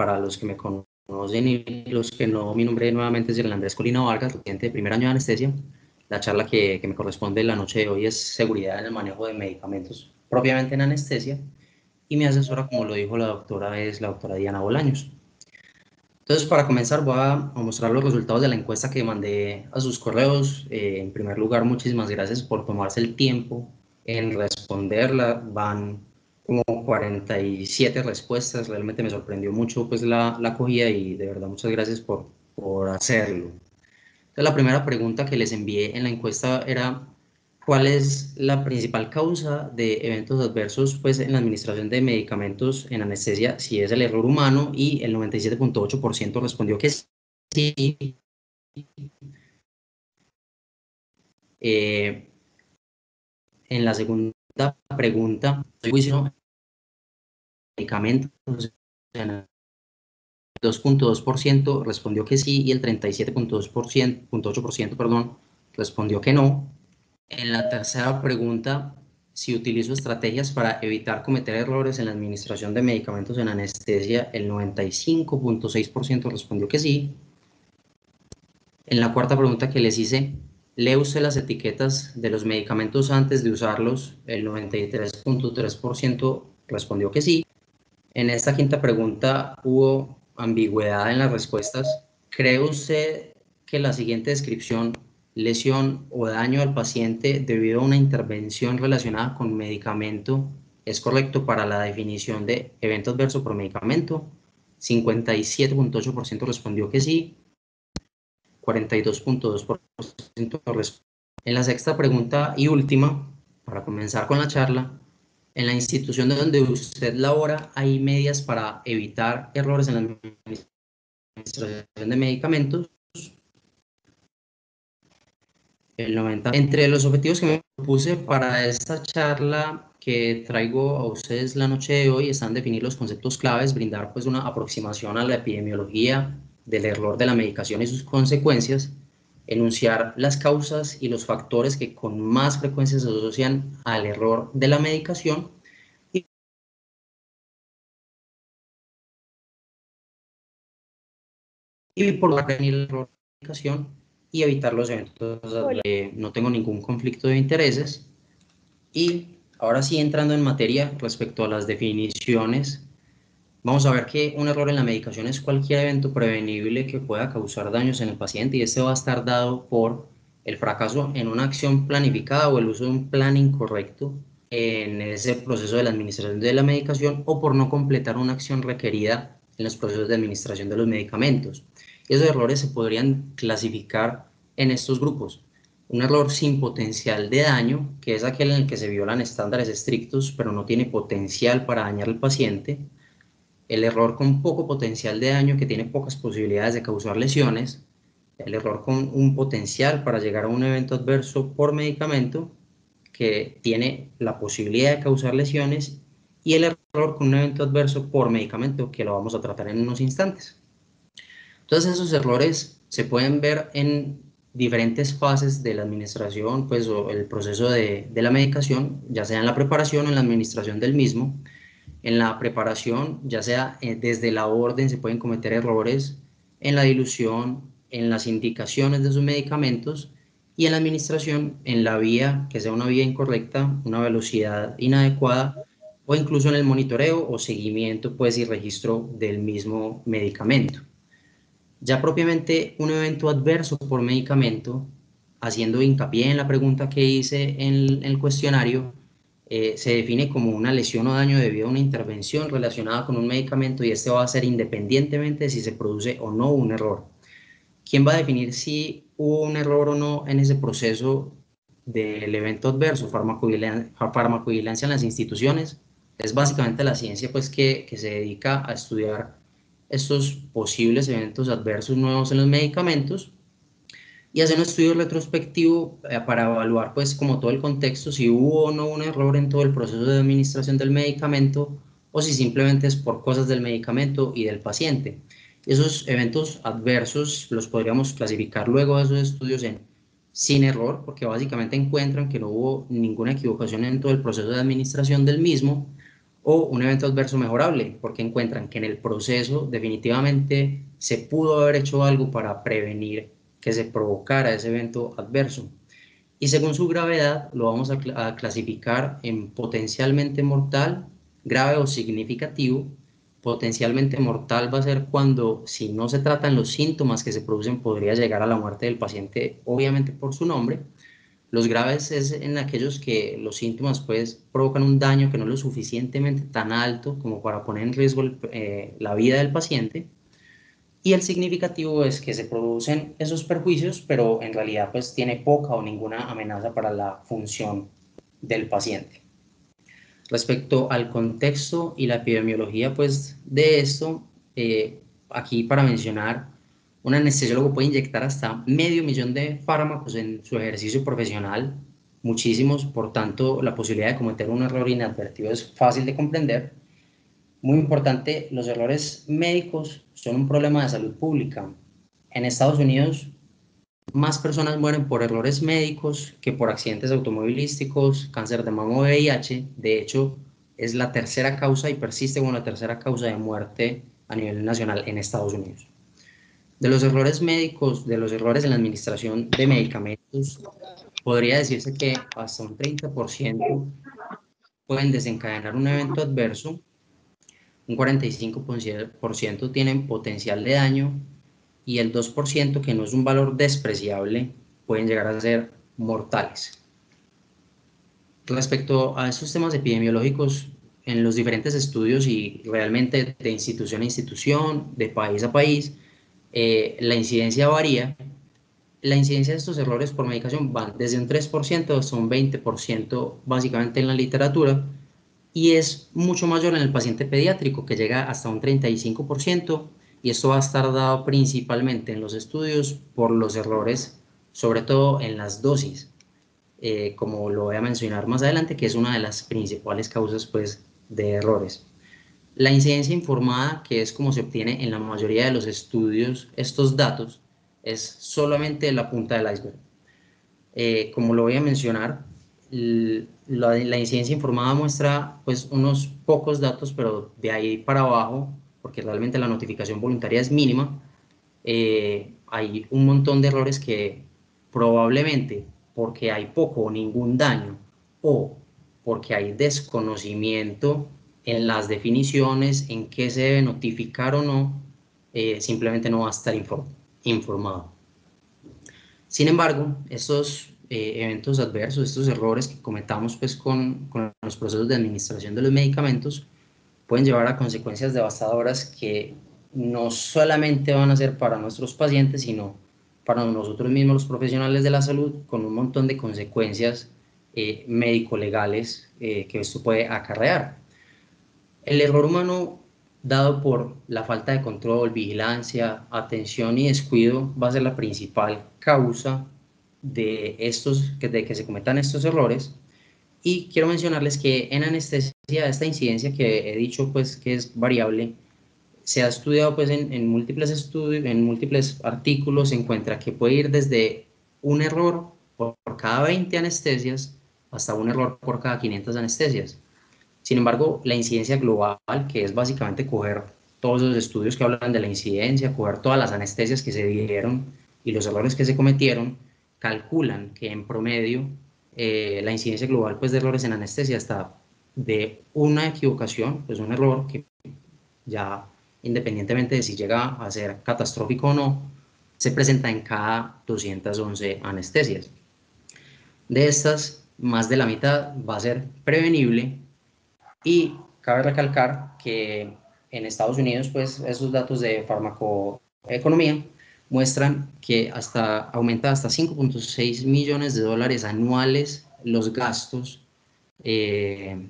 para los que me conocen y los que no, mi nombre nuevamente es Yerlan Andrés Colina Vargas, docente de primer año de anestesia. La charla que me corresponde la noche de hoy es seguridad en el manejo de medicamentos propiamente en anestesia, y mi asesora, como lo dijo la doctora, es la doctora Diana Bolaños. Entonces, para comenzar, voy a mostrar los resultados de la encuesta que mandé a sus correos. En primer lugar, muchísimas gracias por tomarse el tiempo en responderla. Van como 47 respuestas. Realmente me sorprendió mucho pues la acogida, y de verdad muchas gracias por hacerlo. Entonces, la primera pregunta que les envié en la encuesta era: ¿cuál es la principal causa de eventos adversos pues, en la administración de medicamentos en anestesia? Si es el error humano, y el 97.8% respondió que sí. Eh, en la segunda pregunta, medicamentos, el 2.2% respondió que sí, y el 37.8%, perdón, respondió que no. En la tercera pregunta, si utilizo estrategias para evitar cometer errores en la administración de medicamentos en anestesia, el 95.6% respondió que sí. En la cuarta pregunta que les hice, ¿lee usted las etiquetas de los medicamentos antes de usarlos? El 93.3% respondió que sí. En esta quinta pregunta hubo ambigüedad en las respuestas. ¿Cree usted que la siguiente descripción, lesión o daño al paciente debido a una intervención relacionada con medicamento, es correcto para la definición de evento adverso por medicamento? 57.8% respondió que sí, 42.2% respondió. En la sexta pregunta y última, para comenzar con la charla, en la institución de donde usted labora, ¿hay medidas para evitar errores en la administración de medicamentos? El 90. Entre los objetivos que me propuse para esta charla que traigo a ustedes la noche de hoy están definir los conceptos claves, brindar pues una aproximación a la epidemiología del error de la medicación y sus consecuencias, enunciar las causas y los factores que con más frecuencia se asocian al error de la medicación, y por prevenir el error de la medicación y evitar los eventos. No tengo ningún conflicto de intereses. Y ahora sí, entrando en materia respecto a las definiciones, vamos a ver que un error en la medicación es cualquier evento prevenible que pueda causar daños en el paciente, y este va a estar dado por el fracaso en una acción planificada o el uso de un plan incorrecto en ese proceso de la administración de la medicación, o por no completar una acción requerida en los procesos de administración de los medicamentos. Y esos errores se podrían clasificar en estos grupos: un error sin potencial de daño, que es aquel en el que se violan estándares estrictos pero no tiene potencial para dañar al paciente; el error con poco potencial de daño, que tiene pocas posibilidades de causar lesiones; el error con un potencial para llegar a un evento adverso por medicamento, que tiene la posibilidad de causar lesiones; y el error con un evento adverso por medicamento, que lo vamos a tratar en unos instantes. Entonces, esos errores se pueden ver en diferentes fases de la administración, pues, o el proceso de la medicación, ya sea en la preparación o en la administración del mismo. En la preparación, ya sea desde la orden, se pueden cometer errores en la dilución, en las indicaciones de sus medicamentos; y en la administración, en la vía, que sea una vía incorrecta, una velocidad inadecuada, o incluso en el monitoreo o seguimiento pues, y registro del mismo medicamento. Ya propiamente un evento adverso por medicamento, haciendo hincapié en la pregunta que hice en el cuestionario, se define como una lesión o daño debido a una intervención relacionada con un medicamento, y este va a ser independientemente de si se produce o no un error. ¿Quién va a definir si hubo un error o no en ese proceso del evento adverso? Farmacovigilancia en las instituciones. Es básicamente la ciencia pues, que se dedica a estudiar estos posibles eventos adversos nuevos en los medicamentos, y hacer un estudio retrospectivo para evaluar pues como todo el contexto, si hubo o no un error en todo el proceso de administración del medicamento, o si simplemente es por cosas del medicamento y del paciente. Esos eventos adversos los podríamos clasificar luego de esos estudios en sin error, porque básicamente encuentran que no hubo ninguna equivocación en todo el proceso de administración del mismo; o un evento adverso mejorable, porque encuentran que en el proceso definitivamente se pudo haber hecho algo para prevenir que se provocara ese evento adverso. Y según su gravedad, lo vamos a clasificar en potencialmente mortal, grave o significativo. Potencialmente mortal va a ser cuando, si no se tratan los síntomas que se producen, podría llegar a la muerte del paciente, obviamente por su nombre. Los graves es en aquellos que los síntomas pues provocan un daño que no es lo suficientemente tan alto como para poner en riesgo la vida del paciente. Y el significativo es que se producen esos perjuicios, pero en realidad pues tiene poca o ninguna amenaza para la función del paciente. Respecto al contexto y la epidemiología pues de esto, aquí para mencionar, un anestesiólogo puede inyectar hasta 500.000 de fármacos en su ejercicio profesional, muchísimos, por tanto la posibilidad de cometer un error inadvertido es fácil de comprender. Muy importante, los errores médicos son un problema de salud pública. En Estados Unidos, más personas mueren por errores médicos que por accidentes automovilísticos, cáncer de mama o VIH. De hecho, es la tercera causa y persiste como la tercera causa de muerte a nivel nacional en Estados Unidos. De los errores médicos, de los errores en la administración de medicamentos, podría decirse que hasta un 30% pueden desencadenar un evento adverso, un 45% tienen potencial de daño y el 2%, que no es un valor despreciable, pueden llegar a ser mortales. Respecto a estos temas epidemiológicos, en los diferentes estudios y realmente de institución a institución, de país a país, la incidencia varía. La incidencia de estos errores por medicación van desde un 3% hasta un 20% básicamente en la literatura, y es mucho mayor en el paciente pediátrico, que llega hasta un 35%, y esto va a estar dado principalmente en los estudios por los errores, sobre todo en las dosis, como lo voy a mencionar más adelante, que es una de las principales causas pues, de errores. La incidencia informada, que es como se obtiene en la mayoría de los estudios estos datos, es solamente la punta del iceberg. Como lo voy a mencionar, la incidencia informada muestra pues unos pocos datos, pero de ahí para abajo, porque realmente la notificación voluntaria es mínima, hay un montón de errores que probablemente porque hay poco o ningún daño o porque hay desconocimiento en las definiciones, en qué se debe notificar o no, simplemente no va a estar informado. Sin embargo, estos eventos adversos, estos errores que cometamos pues, con los procesos de administración de los medicamentos, pueden llevar a consecuencias devastadoras que no solamente van a ser para nuestros pacientes, sino para nosotros mismos, los profesionales de la salud, con un montón de consecuencias médico-legales que esto puede acarrear. El error humano, dado por la falta de control, vigilancia, atención y descuido, va a ser la principal causa de que se cometan estos errores. Y quiero mencionarles que en anestesia, esta incidencia que he dicho pues, que es variable, se ha estudiado pues, en múltiples estudios, en múltiples artículos, se encuentra que puede ir desde un error por cada 20 anestesias hasta un error por cada 500 anestesias. Sin embargo, la incidencia global, que es básicamente coger todos los estudios que hablan de la incidencia, coger todas las anestesias que se dieron y los errores que se cometieron, calculan que en promedio la incidencia global pues, de errores en anestesia está de una equivocación, pues un error que ya independientemente de si llega a ser catastrófico o no, se presenta en cada 211 anestesias. De estas, más de la mitad va a ser prevenible. Y cabe recalcar que en Estados Unidos, pues esos datos de farmacoeconomía muestran que aumenta hasta 5.6 millones de dólares anuales los gastos eh,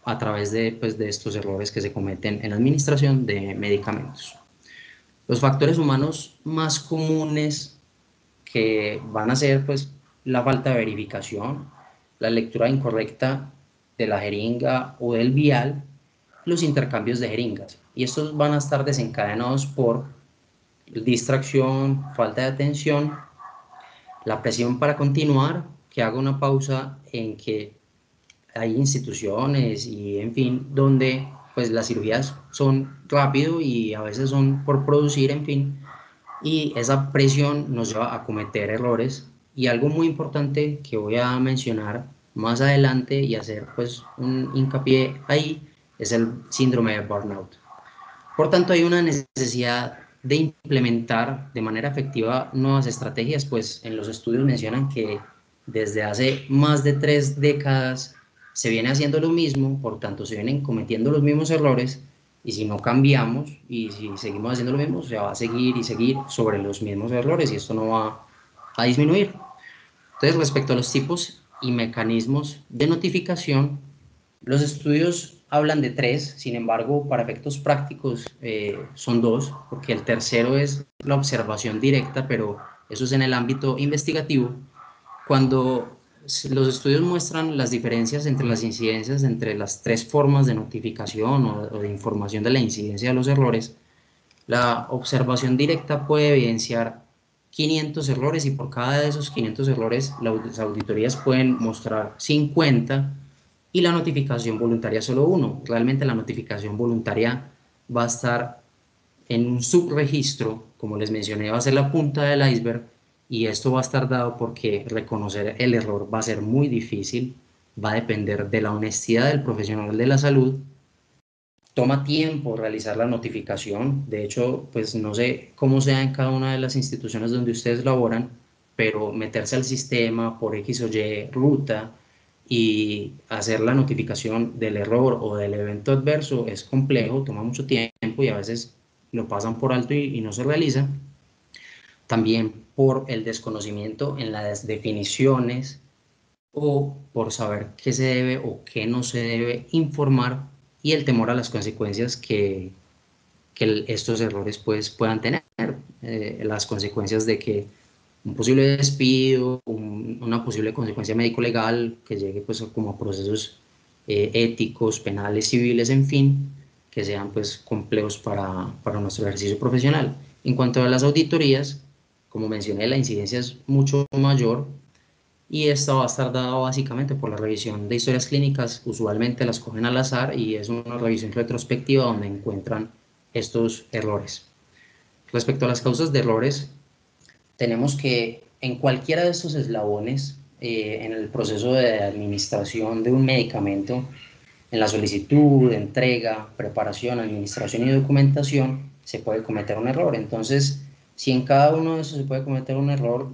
a través pues, de estos errores que se cometen en la administración de medicamentos. Los factores humanos más comunes que van a ser pues, la falta de verificación, la lectura incorrecta de la jeringa o del vial, los intercambios de jeringas. Y estos van a estar desencadenados por distracción, falta de atención, la presión para continuar, que haga una pausa en que hay instituciones y, en fin, donde pues las cirugías son rápido y a veces son por producir, en fin, y esa presión nos lleva a cometer errores. Y algo muy importante que voy a mencionar más adelante y hacer pues un hincapié ahí es el síndrome de burnout. Por tanto, hay una necesidad de implementar de manera efectiva nuevas estrategias, pues en los estudios mencionan que desde hace más de 3 décadas se viene haciendo lo mismo, por tanto se vienen cometiendo los mismos errores, y si no cambiamos y si seguimos haciendo lo mismo, se va a seguir y seguir sobre los mismos errores y esto no va a disminuir. Entonces, respecto a los tipos y mecanismos de notificación, los estudios hablan de tres, sin embargo, para efectos prácticos son dos, porque el tercero es la observación directa, pero eso es en el ámbito investigativo. Cuando los estudios muestran las diferencias entre las incidencias, entre las tres formas de notificación o de información de la incidencia de los errores, la observación directa puede evidenciar 500 errores y por cada de esos 500 errores las auditorías pueden mostrar 50 y la notificación voluntaria solo uno. Realmente la notificación voluntaria va a estar en un subregistro, como les mencioné, va a ser la punta del iceberg y esto va a estar dado porque reconocer el error va a ser muy difícil, va a depender de la honestidad del profesional de la salud. Toma tiempo realizar la notificación. De hecho, pues no sé cómo sea en cada una de las instituciones donde ustedes laboran, pero meterse al sistema por X o Y ruta y hacer la notificación del error o del evento adverso es complejo, toma mucho tiempo y a veces lo pasan por alto y no se realiza. También por el desconocimiento en las definiciones o por saber qué se debe o qué no se debe informar y el temor a las consecuencias que estos errores pues, puedan tener, las consecuencias de que un posible despido, una posible consecuencia médico-legal que llegue pues como a procesos éticos, penales, civiles, en fin, que sean pues complejos para nuestro ejercicio profesional. En cuanto a las auditorías, como mencioné, la incidencia es mucho mayor y esta va a estar dada básicamente por la revisión de historias clínicas. Usualmente las cogen al azar y es una revisión retrospectiva donde encuentran estos errores. Respecto a las causas de errores, tenemos que en cualquiera de estos eslabones, en el proceso de administración de un medicamento, en la solicitud, entrega, preparación, administración y documentación, se puede cometer un error. Entonces, si en cada uno de esos se puede cometer un error,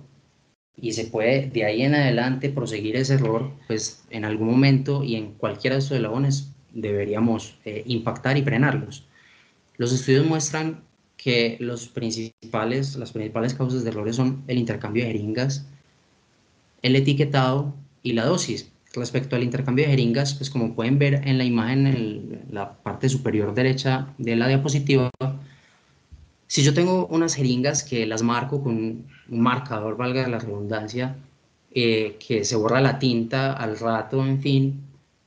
y se puede de ahí en adelante proseguir ese error, pues en algún momento y en cualquiera de estos eslabones deberíamos impactar y frenarlos. Los estudios muestran que las principales causas de errores son el intercambio de jeringas, el etiquetado y la dosis. Respecto al intercambio de jeringas, pues como pueden ver en la imagen en la parte superior derecha de la diapositiva, si yo tengo unas jeringas que las marco con un marcador, valga la redundancia, que se borra la tinta al rato, en fin,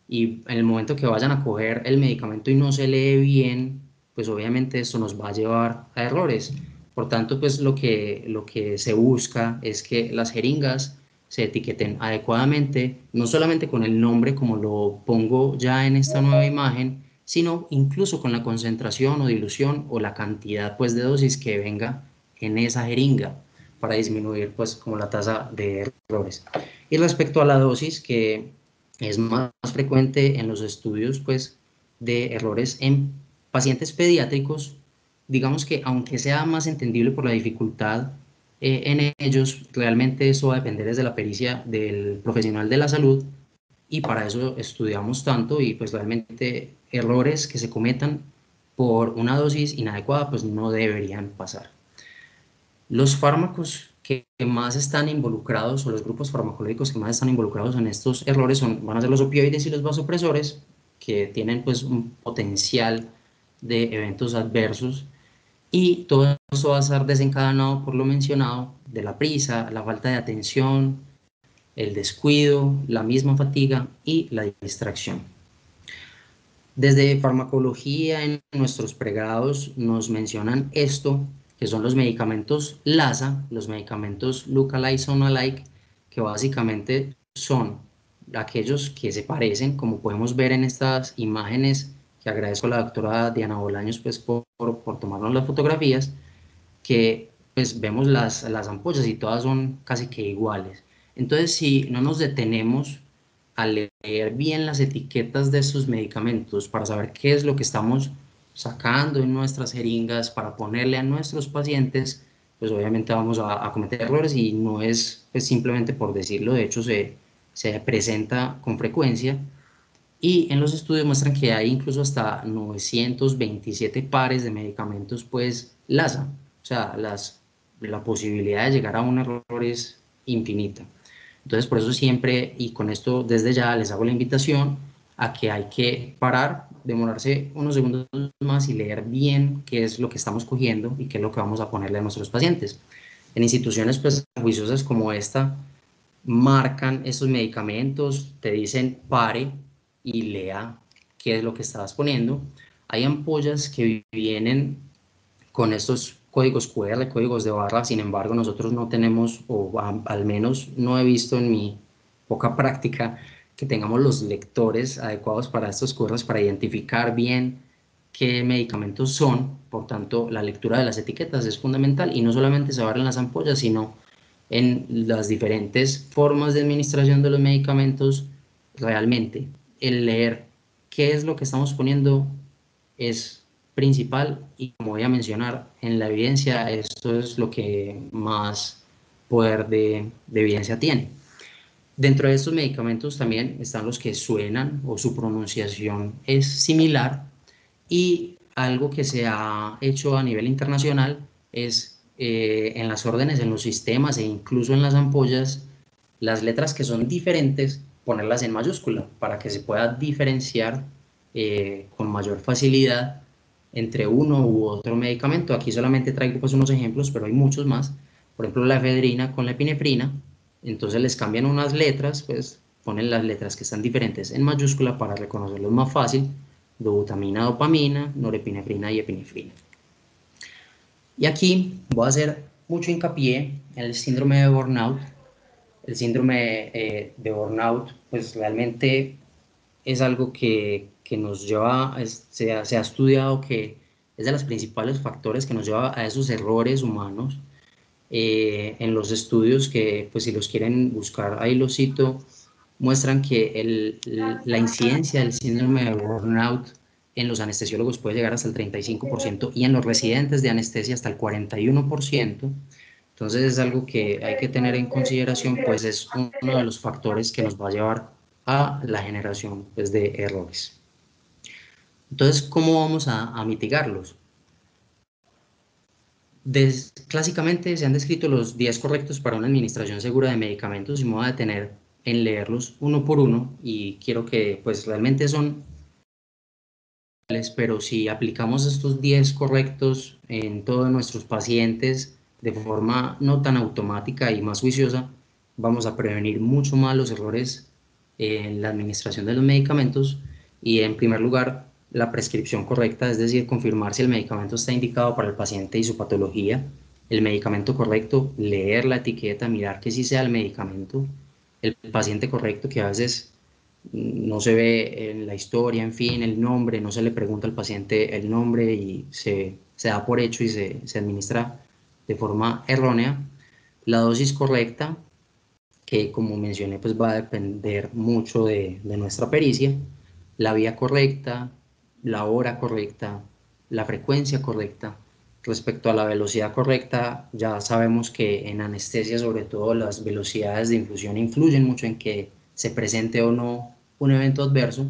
y en el momento que vayan a coger el medicamento y no se lee bien, pues obviamente esto nos va a llevar a errores. Por tanto, pues lo que se busca es que las jeringas se etiqueten adecuadamente, no solamente con el nombre como lo pongo ya en esta nueva imagen, sino incluso con la concentración o dilución o la cantidad pues de dosis que venga en esa jeringa para disminuir pues como la tasa de errores. Y respecto a la dosis, que es más frecuente en los estudios pues de errores en pacientes pediátricos, digamos que aunque sea más entendible por la dificultad en ellos, realmente eso va a depender desde la pericia del profesional de la salud y para eso estudiamos tanto y pues realmente errores que se cometan por una dosis inadecuada pues no deberían pasar. Los fármacos que más están involucrados o los grupos farmacológicos que más están involucrados en estos errores van a ser los opioides y los vasopresores, que tienen pues un potencial de eventos adversos y todo eso va a estar desencadenado por lo mencionado de la prisa, la falta de atención, el descuido, la misma fatiga y la distracción. Desde farmacología en nuestros pregrados nos mencionan esto, que son los medicamentos LASA, los medicamentos Look Alike, Sound Alike, que básicamente son aquellos que se parecen, como podemos ver en estas imágenes, que agradezco a la doctora Diana Bolaños pues, por tomarnos las fotografías, que pues vemos las ampollas y todas son casi que iguales. Entonces, si no nos detenemos a leer bien las etiquetas de estos medicamentos para saber qué es lo que estamos sacando en nuestras jeringas para ponerle a nuestros pacientes, pues obviamente vamos a cometer errores y no es pues, simplemente por decirlo, de hecho se presenta con frecuencia y en los estudios muestran que hay incluso hasta 927 pares de medicamentos pues LASA, o sea, la posibilidad de llegar a un error es infinita. Entonces, por eso siempre, y con esto desde ya les hago la invitación a que hay que parar, demorarse unos segundos más y leer bien qué es lo que estamos cogiendo y qué es lo que vamos a ponerle a nuestros pacientes. En instituciones pues juiciosas como esta, marcan estos medicamentos, te dicen pare y lea qué es lo que estabas poniendo. Hay ampollas que vienen con estos códigos QR, códigos de barra, sin embargo nosotros no tenemos, o al menos no he visto en mi poca práctica, que tengamos los lectores adecuados para estos QRs para identificar bien qué medicamentos son. Por tanto, la lectura de las etiquetas es fundamental y no solamente saber en las ampollas, sino en las diferentes formas de administración de los medicamentos. Realmente el leer qué es lo que estamos poniendo es principal y, como voy a mencionar, en la evidencia esto es lo que más poder de evidencia tiene. Dentro de estos medicamentos también están los que suenan o su pronunciación es similar, y algo que se ha hecho a nivel internacional es en las órdenes, en los sistemas e incluso en las ampollas, las letras que son diferentes, ponerlas en mayúscula para que se pueda diferenciar con mayor facilidad entre uno u otro medicamento. Aquí solamente traigo pues unos ejemplos, pero hay muchos más. Por ejemplo, la efedrina con la epinefrina, entonces les cambian unas letras, pues ponen las letras que están diferentes en mayúscula para reconocerlos más fácil: dobutamina, dopamina, norepinefrina y epinefrina. Y aquí voy a hacer mucho hincapié en el síndrome de burnout. El síndrome de burnout, pues realmente es algo que nos lleva, se ha estudiado que es de los principales factores que nos lleva a esos errores humanos. En los estudios que, pues si los quieren buscar, ahí los cito, muestran que la incidencia del síndrome de burnout en los anestesiólogos puede llegar hasta el 35% y en los residentes de anestesia hasta el 41%. Entonces es algo que hay que tener en consideración, pues es uno de los factores que nos va a llevar a la generación pues, de errores. Entonces, ¿cómo vamos a mitigarlos? Clásicamente se han descrito los 10 correctos para una administración segura de medicamentos y me voy a detener en leerlos uno por uno y quiero que pues realmente son, pero si aplicamos estos 10 correctos en todos nuestros pacientes de forma no tan automática y más juiciosa, vamos a prevenir mucho más los errores en la administración de los medicamentos. Y en primer lugar, la prescripción correcta, es decir, confirmar si el medicamento está indicado para el paciente y su patología. El medicamento correcto, leer la etiqueta, mirar que sí sea el medicamento. El paciente correcto, que a veces no se ve en la historia, en fin, el nombre, no se le pregunta al paciente el nombre y se da por hecho y se administra de forma errónea. La dosis correcta, que como mencioné, pues va a depender mucho de nuestra pericia. La vía correcta, la hora correcta, la frecuencia correcta. Respecto a la velocidad correcta, ya sabemos que en anestesia, sobre todo, las velocidades de infusión influyen mucho en que se presente o no un evento adverso.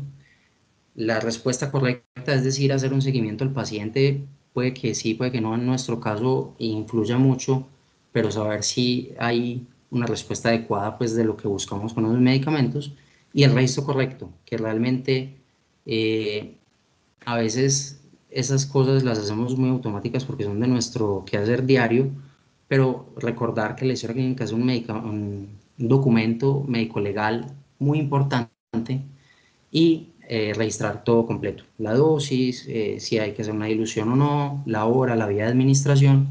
La respuesta correcta, es decir, hacer un seguimiento al paciente, puede que sí, puede que no, en nuestro caso influya mucho, pero saber si hay una respuesta adecuada pues de lo que buscamos con los medicamentos. Y el registro correcto, que realmente a veces esas cosas las hacemos muy automáticas porque son de nuestro quehacer diario, pero recordar que la historia clínica es un documento médico legal muy importante y registrar todo completo: la dosis, si hay que hacer una dilución o no, la hora, la vía de administración,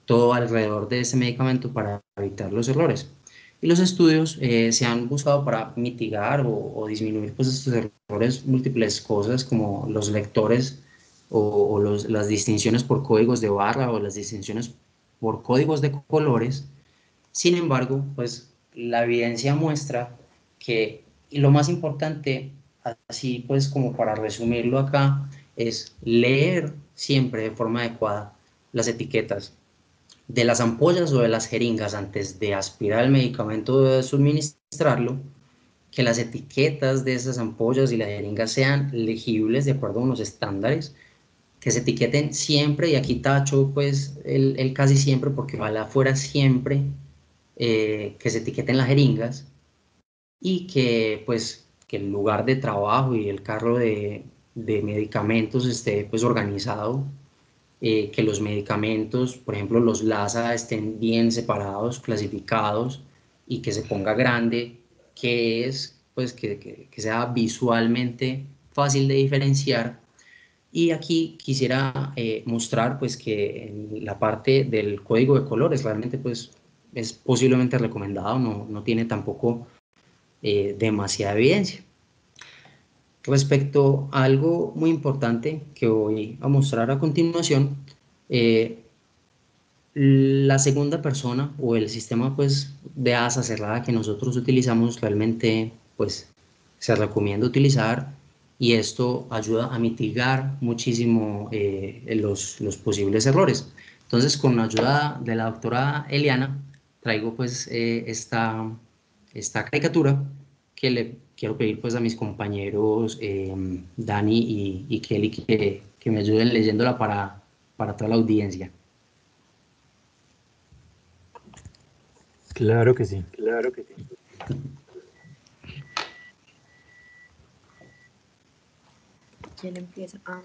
todo alrededor de ese medicamento para evitar los errores. Y los estudios se han buscado para mitigar o disminuir pues, estos errores múltiples cosas como los lectores o las distinciones por códigos de barra o las distinciones por códigos de colores. Sin embargo, pues la evidencia muestra que, y lo más importante, así pues como para resumirlo acá, es leer siempre de forma adecuada las etiquetas de las ampollas o de las jeringas antes de aspirar el medicamento o de suministrarlo, que las etiquetas de esas ampollas y las jeringas sean legibles de acuerdo a unos estándares, que se etiqueten siempre, y aquí tacho pues el casi siempre, porque ojalá fuera siempre que se etiqueten las jeringas, y que pues que el lugar de trabajo y el carro de medicamentos esté pues organizado, que los medicamentos, por ejemplo los LASA, estén bien separados, clasificados, y que se ponga grande, que es pues que sea visualmente fácil de diferenciar. Y aquí quisiera mostrar pues que en la parte del código de colores realmente pues es posiblemente recomendado, no tiene tampoco demasiada evidencia. Respecto a algo muy importante que voy a mostrar a continuación, eh, la segunda persona o el sistema pues de asa cerrada que nosotros utilizamos realmente pues se recomienda utilizar, y esto ayuda a mitigar muchísimo los posibles errores. Entonces, con la ayuda de la doctora Eliana traigo pues esta caricatura que le quiero pedir pues a mis compañeros Dani y Kelly que me ayuden leyéndola para toda la audiencia. Claro que sí. Claro que sí. ¿Quién empieza? Ah,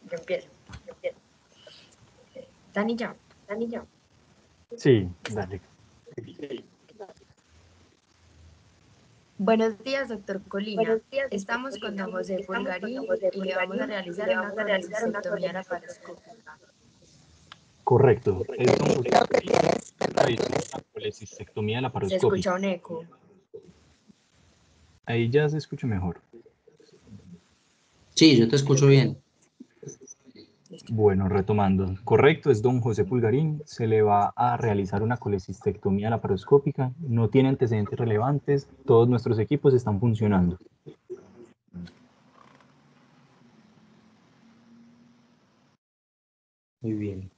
yo empiezo. Dani ya. Sí, dale. Buenos días, doctor Colina. Buenos días, doctor Estamos con Colina. don José Estamos con don Pulgarín José y le vamos a Pulgarín y realizar le una vamos a realizar una colecistectomía colecistectomía. laparoscópica. Correcto. Es don José Creo que Pulgarín, tienes realizando una colecistectomía Se laparoscópica. escucha un eco. Ahí ya se escucha mejor. Sí, yo te escucho bien. Bueno, retomando. Correcto, es don José Pulgarín. Se le va a realizar una colecistectomía laparoscópica. No tiene antecedentes relevantes. Todos nuestros equipos están funcionando. Muy bien.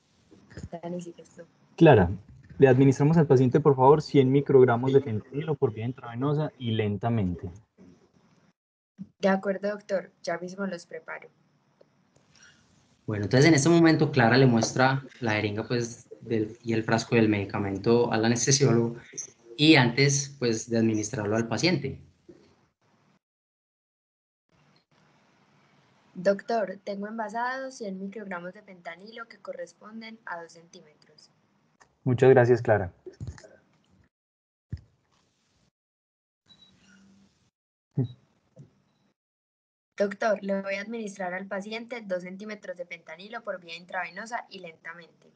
Dani, sí que esto. Clara, le administramos al paciente, por favor, 100 microgramos de fentanilo por vía intravenosa y lentamente. De acuerdo, doctor. Ya mismo los preparo. Bueno, entonces en este momento Clara le muestra la jeringa pues, y el frasco del medicamento al anestesiólogo, y antes pues, de administrarlo al paciente. Doctor, tengo envasados 100 microgramos de fentanilo que corresponden a 2 centímetros. Muchas gracias, Clara. Doctor, le voy a administrar al paciente 2 centímetros de fentanilo por vía intravenosa y lentamente.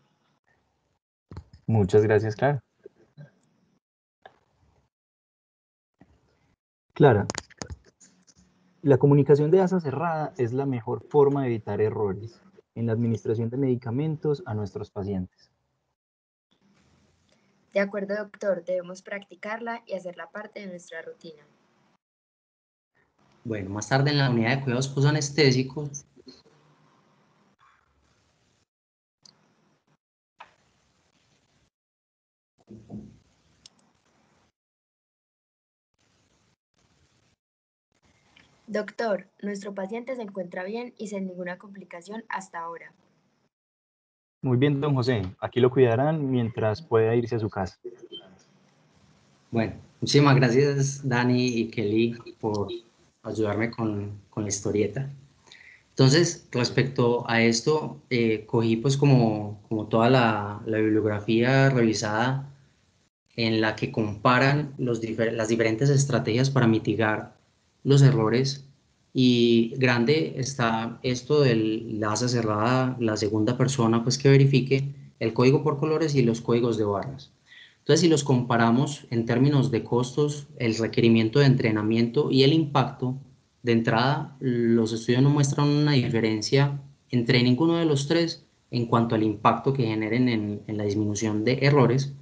Muchas gracias, Clara. Clara, la comunicación de asa cerrada es la mejor forma de evitar errores en la administración de medicamentos a nuestros pacientes. De acuerdo, doctor, debemos practicarla y hacerla parte de nuestra rutina. Bueno, más tarde en la unidad de cuidados posanestésicos, Doctor, nuestro paciente se encuentra bien y sin ninguna complicación hasta ahora. Muy bien, don José. Aquí lo cuidarán mientras pueda irse a su casa. bueno, muchísimas gracias Dani y Kelly por ayudarme con la historieta. Entonces, respecto a esto, cogí pues como toda la bibliografía revisada en la que comparan las diferentes estrategias para mitigar los errores, y grande está esto del asa cerrada, la segunda persona pues que verifique el código por colores y los códigos de barras. Entonces, si los comparamos en términos de costos, el requerimiento de entrenamiento y el impacto, de entrada, los estudios no muestran una diferencia entre ninguno de los tres en cuanto al impacto que generen en la disminución de errores.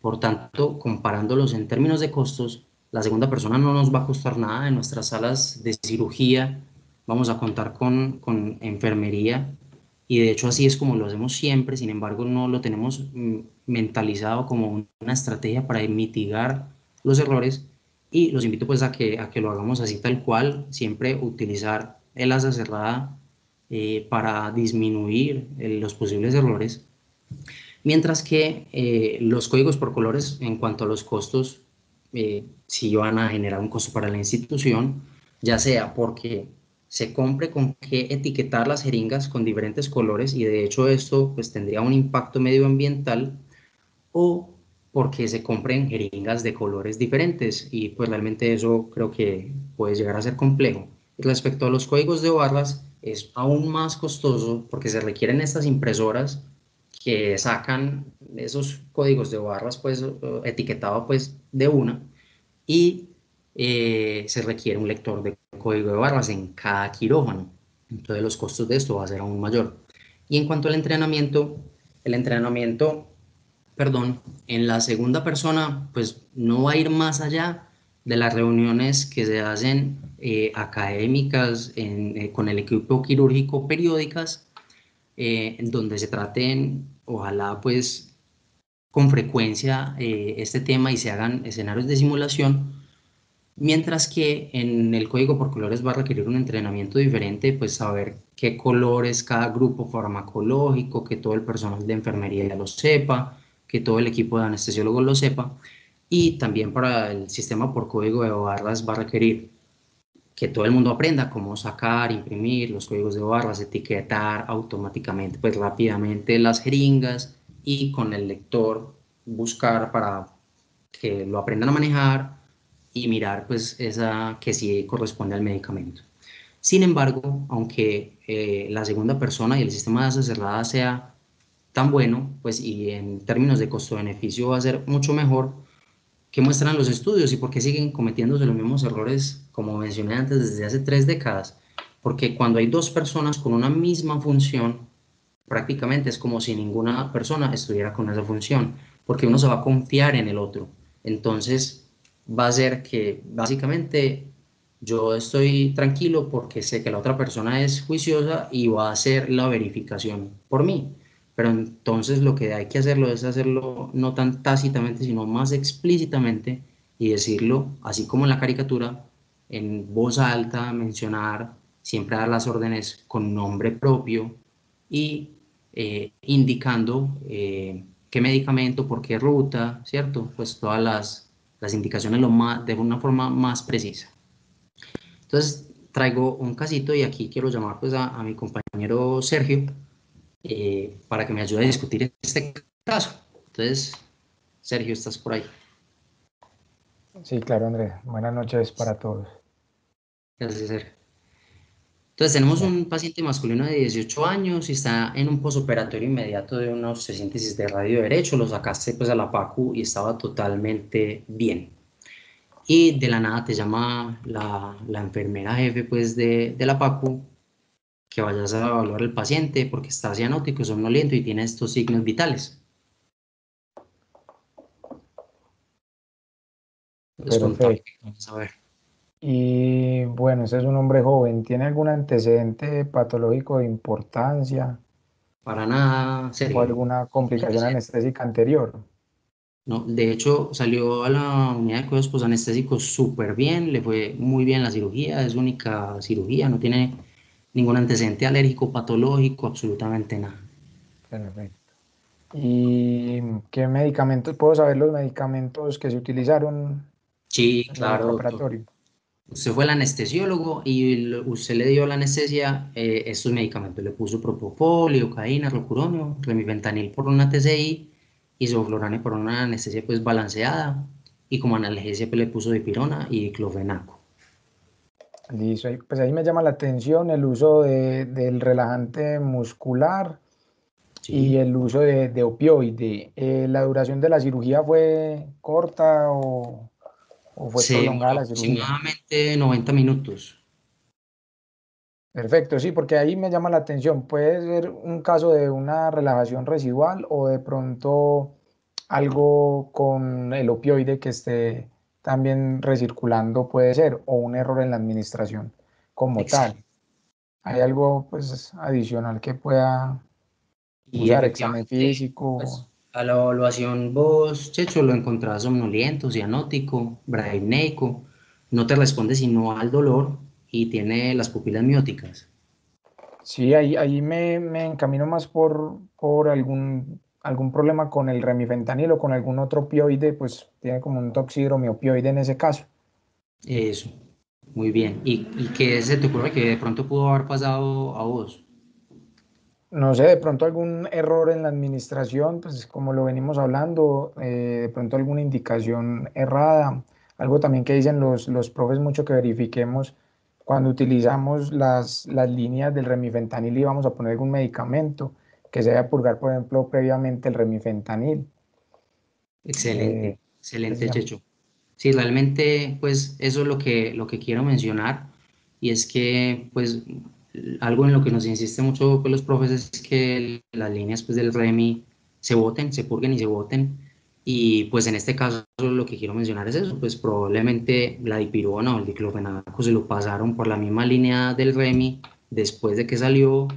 Por tanto, comparándolos en términos de costos, la segunda persona no nos va a costar nada. En nuestras salas de cirugía vamos a contar con enfermería y de hecho así es como lo hacemos siempre. Sin embargo, no lo tenemos mentalizado como una estrategia para mitigar los errores y los invito pues a que lo hagamos así tal cual, siempre utilizar el asa cerrada para disminuir los posibles errores. Mientras que los códigos por colores, en cuanto a los costos, sí van a generar un costo para la institución, ya sea porque se compre con qué etiquetar las jeringas con diferentes colores y de hecho esto pues tendría un impacto medioambiental, o porque se compren jeringas de colores diferentes y pues realmente eso creo que puede llegar a ser complejo. Respecto a los códigos de barras, es aún más costoso porque se requieren estas impresoras que sacan esos códigos de barras pues etiquetado pues de una y se requiere un lector de código de barras en cada quirófano. Entonces los costos de esto va a ser aún mayor. Y en cuanto al entrenamiento, el entrenamiento, perdón, en la segunda persona, pues no va a ir más allá de las reuniones que se hacen académicas con el equipo quirúrgico periódicas, en donde se traten, ojalá pues con frecuencia este tema y se hagan escenarios de simulación, mientras que en el código por colores va a requerir un entrenamiento diferente, pues saber qué colores cada grupo farmacológico, que todo el personal de enfermería ya lo sepa, que todo el equipo de anestesiólogos lo sepa, y también para el sistema por código de barras va a requerir que todo el mundo aprenda cómo sacar, imprimir los códigos de barras, etiquetar automáticamente, pues rápidamente las jeringas y con el lector buscar para que lo aprendan a manejar y mirar pues esa que sí corresponde al medicamento. Sin embargo, aunque la segunda persona y el sistema de asa cerrada sea tan bueno, pues y en términos de costo-beneficio va a ser mucho mejor, ¿qué muestran los estudios y por qué siguen cometiéndose los mismos errores, como mencioné antes, desde hace 3 décadas? Porque cuando hay dos personas con una misma función, prácticamente es como si ninguna persona estuviera con esa función, porque uno se va a confiar en el otro. Entonces, va a ser que básicamente yo estoy tranquilo porque sé que la otra persona es juiciosa y va a hacer la verificación por mí. Pero entonces lo que hay que hacerlo es hacerlo no tan tácitamente, sino más explícitamente y decirlo, así como en la caricatura, en voz alta, mencionar, siempre dar las órdenes con nombre propio y indicando qué medicamento, por qué ruta, ¿cierto? Pues todas las indicaciones de una forma más precisa. Entonces, traigo un casito y aquí quiero llamar pues a mi compañero Sergio para que me ayude a discutir este caso. Entonces, Sergio, estás por ahí. Sí, claro, Andrés. Buenas noches para todos. Gracias, Sergio. Entonces, tenemos Ya. un paciente masculino de 18 años y está en un posoperatorio inmediato de una síntesis de radio derecho. Lo sacaste pues a la PACU y estaba totalmente bien. Y de la nada te llama la enfermera jefe pues de la PACU que vayas a evaluar al paciente porque está cianótico, somnoliento y tiene estos signos vitales. Entonces, contame Perfecto. qué vamos a ver. Y bueno, ese es un hombre joven. ¿Tiene algún antecedente patológico de importancia Para nada, o Sergio. alguna complicación anestésica anterior? No, de hecho, salió a la unidad de cuidados posanestésicos súper bien, le fue muy bien la cirugía, es única cirugía, no tiene ningún antecedente alérgico, patológico, absolutamente nada. Perfecto. ¿Y qué medicamentos? ¿Puedo saber los medicamentos que se utilizaron Sí, en el claro, doctor. intraoperatorio? Usted fue el anestesiólogo y usted le dio la anestesia estos medicamentos. Le puso propofol, lidocaína, rocuronio, remifentanil por una TCI, isoflurane por una anestesia pues balanceada y como analgesia pues le puso dipirona y diclofenaco. Listo. Pues ahí me llama la atención el uso del relajante muscular y Sí. el uso de opioide. ¿La duración de la cirugía fue corta o fue Se prolongada demoró la cirugía? aproximadamente 90 minutos. Perfecto, sí, porque ahí me llama la atención. Puede ser un caso de una relajación residual o de pronto algo con el opioide que esté también recirculando, puede ser, o un error en la administración como tal. Excelente. ¿Hay algo pues adicional que pueda Y usar? Examen efectivamente, físico. pues a la evaluación vos, Checho, lo encontrás somnoliento, cianótico, brahineico, no te responde sino al dolor y tiene las pupilas mióticas. Sí, ahí me encamino más por algún problema con el remifentanil o con algún otro opioide, pues tiene como un toxidromiopioide en ese caso. Eso, muy bien. ¿Y qué se te ocurre que de pronto pudo haber pasado a vos? No sé, de pronto algún error en la administración, pues como lo venimos hablando, de pronto alguna indicación errada, algo también que dicen los profes mucho que verifiquemos cuando utilizamos las líneas del remifentanil y vamos a poner algún medicamento, que se debe purgar, por ejemplo, previamente el remifentanil. Eh, Excelente, excelente, precisamente. Checho. Sí, realmente, pues eso es lo que quiero mencionar y es que, pues, algo en lo que nos insiste mucho pues, los profes es que las líneas pues, del REMI se voten, se purguen y se voten. Y pues en este caso lo que quiero mencionar es eso, pues probablemente la dipirona o el diclofenaco se lo pasaron por la misma línea del REMI después de que salió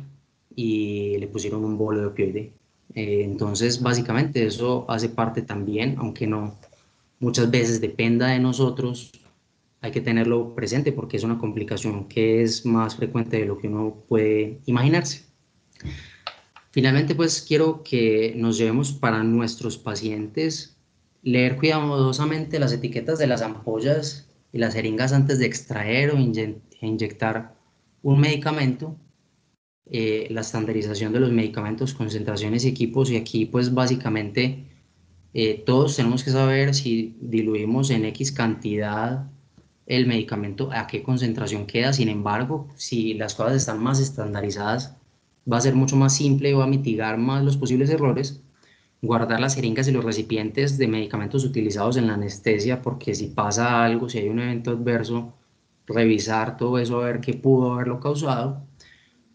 y le pusieron un bolo de opioide. Entonces, básicamente eso hace parte también, aunque no muchas veces dependa de nosotros, hay que tenerlo presente porque es una complicación que es más frecuente de lo que uno puede imaginarse. Finalmente, pues quiero que nos llevemos para nuestros pacientes, leer cuidadosamente las etiquetas de las ampollas y las jeringas antes de extraer o inyectar un medicamento, la estandarización de los medicamentos, concentraciones y equipos, y aquí pues básicamente todos tenemos que saber si diluimos en X cantidad el medicamento, a qué concentración queda. Sin embargo, si las cosas están más estandarizadas, va a ser mucho más simple y va a mitigar más los posibles errores. Guardar las jeringas y los recipientes de medicamentos utilizados en la anestesia, porque si pasa algo, si hay un evento adverso, revisar todo eso a ver qué pudo haberlo causado.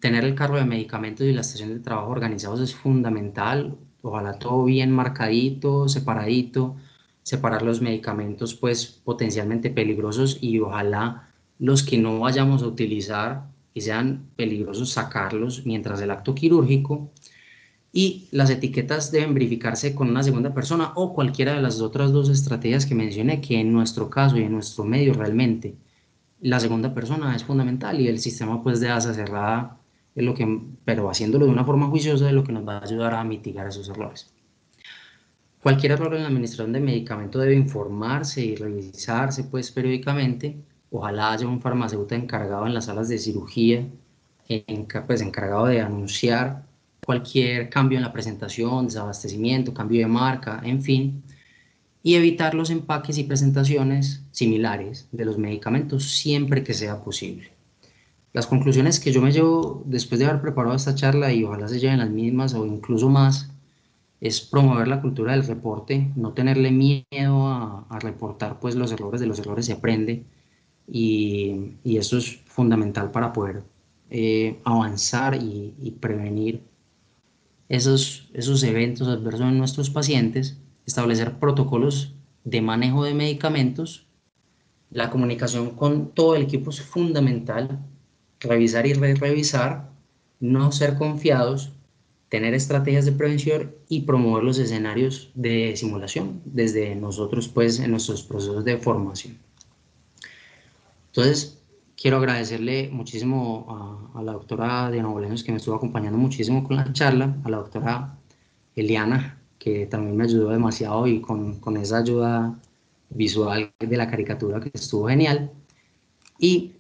Tener el carro de medicamentos y la estación de trabajo organizados es fundamental. Ojalá todo bien marcadito, separadito, separar los medicamentos pues potencialmente peligrosos y ojalá los que no vayamos a utilizar y sean peligrosos sacarlos mientras el acto quirúrgico. Y las etiquetas deben verificarse con una segunda persona o cualquiera de las otras dos estrategias que mencioné, que en nuestro caso y en nuestro medio realmente la segunda persona es fundamental y el sistema pues de asa cerrada es lo que, pero haciéndolo de una forma juiciosa, es lo que nos va a ayudar a mitigar esos errores. Cualquier error en la administración de medicamento debe informarse y revisarse pues periódicamente. Ojalá haya un farmacéutico encargado en las salas de cirugía, pues encargado de anunciar cualquier cambio en la presentación, desabastecimiento, cambio de marca, en fin, y evitar los empaques y presentaciones similares de los medicamentos siempre que sea posible. Las conclusiones que yo me llevo después de haber preparado esta charla y ojalá se lleven las mismas o incluso más es promover la cultura del reporte, no tenerle miedo a reportar pues los errores, de los errores se aprende y eso es fundamental para poder avanzar y prevenir esos eventos adversos en nuestros pacientes, establecer protocolos de manejo de medicamentos. La comunicación con todo el equipo es fundamental, revisar y revisar, no ser confiados, tener estrategias de prevención y promover los escenarios de simulación desde nosotros, pues, en nuestros procesos de formación. Entonces, quiero agradecerle muchísimo a la doctora Diana Bolenos que me estuvo acompañando muchísimo con la charla, a la doctora Eliana, que también me ayudó demasiado y con esa ayuda visual de la caricatura que estuvo genial. Y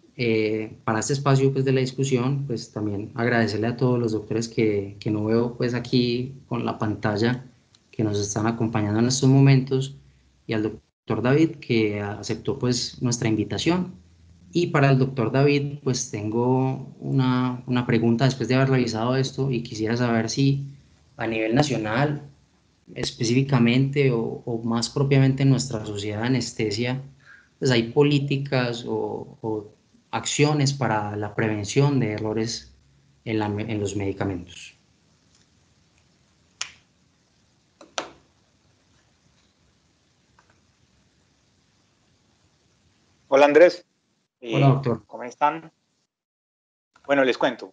para este espacio pues, de la discusión, pues también agradecerle a todos los doctores que no veo pues aquí con la pantalla, que nos están acompañando en estos momentos, y al doctor David que aceptó pues nuestra invitación. Y para el doctor David pues tengo una pregunta después de haber revisado esto y quisiera saber si A nivel nacional, específicamente o más propiamente en nuestra sociedad de anestesia, pues hay políticas o acciones para la prevención de errores en los medicamentos. Hola Andrés, Hola, doctor. ¿cómo están? Bueno, les cuento.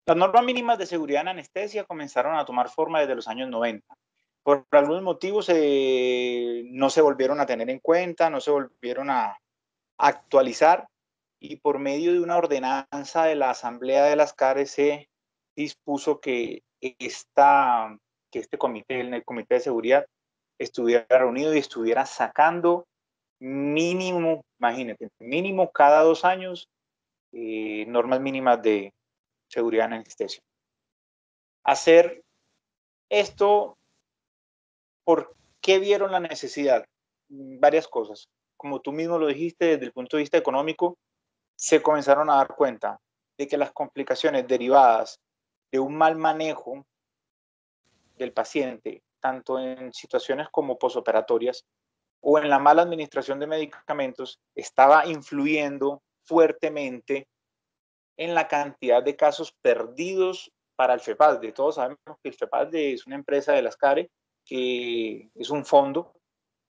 Las normas mínimas de seguridad en anestesia comenzaron a tomar forma desde los años 90. Por algunos motivos no se volvieron a tener en cuenta, no se volvieron a actualizar, y por medio de una ordenanza de la Asamblea de las CARE se dispuso que este comité, el Comité de Seguridad, estuviera reunido y estuviera sacando mínimo, imagínate, mínimo cada 2 años, normas mínimas de seguridad en anestesia. Hacer esto, ¿por qué vieron la necesidad? Varias cosas. Como tú mismo lo dijiste, desde el punto de vista económico, se comenzaron a dar cuenta de que las complicaciones derivadas de un mal manejo del paciente, tanto en situaciones como posoperatorias o en la mala administración de medicamentos, estaba influyendo fuertemente en la cantidad de casos perdidos para el FEPASDE. Todos sabemos que el FEPASDE es una empresa de las CARE, que es un fondo.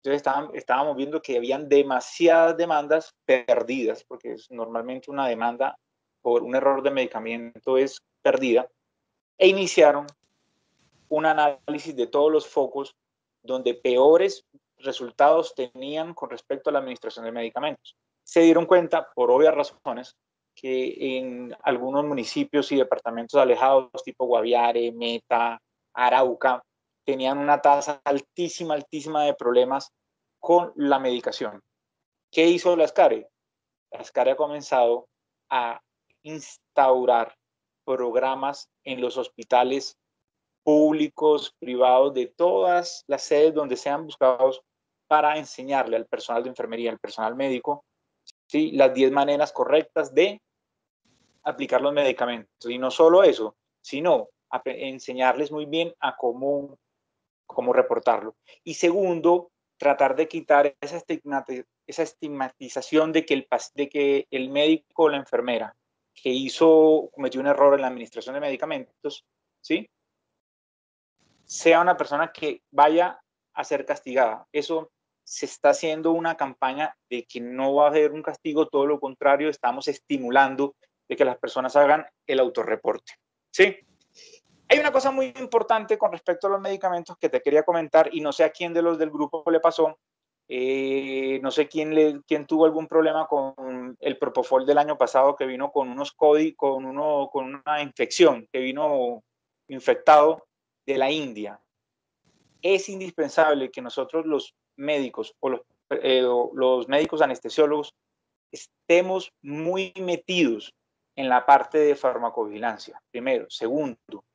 Entonces estábamos viendo que habían demasiadas demandas perdidas, porque normalmente una demanda por un error de medicamento es perdida, e iniciaron un análisis de todos los focos donde peores resultados tenían con respecto a la administración de medicamentos. Se dieron cuenta, por obvias razones, que en algunos municipios y departamentos alejados, tipo Guaviare, Meta, Arauca, tenían una tasa altísima, altísima de problemas con la medicación. ¿Qué hizo la SCARE? La SCARE ha comenzado a instaurar programas en los hospitales públicos, privados, de todas las sedes donde sean buscados, para enseñarle al personal de enfermería, al personal médico, ¿sí?, las 10 maneras correctas de aplicar los medicamentos. Y no solo eso, sino enseñarles muy bien a cómo reportarlo. Y segundo, tratar de quitar esa estigmatización de que el médico o la enfermera que cometió un error en la administración de medicamentos, ¿sí?, sea una persona que vaya a ser castigada. Eso se está haciendo una campaña de que no va a haber un castigo, todo lo contrario, estamos estimulando de que las personas hagan el autorreporte, ¿sí? Hay una cosa muy importante con respecto a los medicamentos que te quería comentar, y no sé a quién de los del grupo le pasó, no sé quién tuvo algún problema con el Propofol del año pasado, que vino con con una infección, que vino infectado de la India. Es indispensable que nosotros los médicos o los médicos anestesiólogos estemos muy metidos en la parte de farmacovigilancia, primero. Segundo,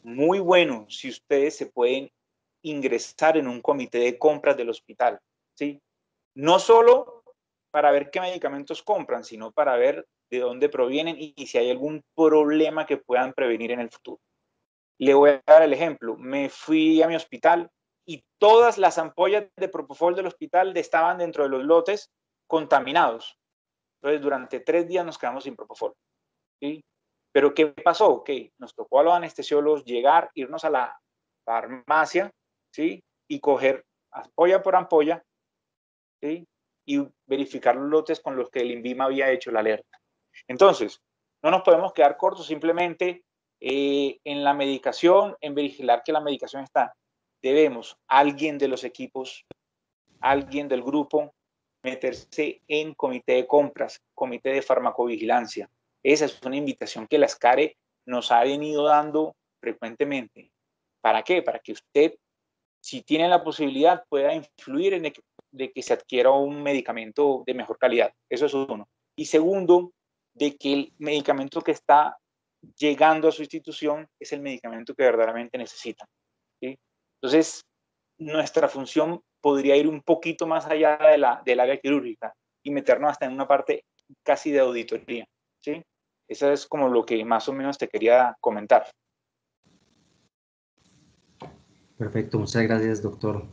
muy bueno si ustedes se pueden ingresar en un comité de compras del hospital, ¿sí? No solo para ver qué medicamentos compran, sino para ver de dónde provienen y si hay algún problema que puedan prevenir en el futuro. Le voy a dar el ejemplo. Me fui a mi hospital y todas las ampollas de Propofol del hospital estaban dentro de los lotes contaminados. Entonces, durante 3 días nos quedamos sin Propofol, ¿sí? Pero ¿qué pasó? Okay, nos tocó a los anestesiólogos irnos a la farmacia, ¿sí?, y coger ampolla por ampolla, ¿sí?, y verificar los lotes con los que el INVIMA había hecho la alerta. Entonces, no nos podemos quedar cortos simplemente en la medicación, en vigilar que la medicación está. Debemos, alguien de los equipos, alguien del grupo, meterse en comité de compras, comité de farmacovigilancia. Esa es una invitación que la SCARE nos ha venido dando frecuentemente. ¿Para qué? Para que usted, si tiene la posibilidad, pueda influir en de que se adquiera un medicamento de mejor calidad. Eso es uno. Y segundo, de que el medicamento que está llegando a su institución es el medicamento que verdaderamente necesita, ¿sí? Entonces, nuestra función podría ir un poquito más allá del área quirúrgica y meternos hasta en una parte casi de auditoría, ¿sí? Eso es como lo que más o menos te quería comentar. Perfecto, muchas gracias, doctor.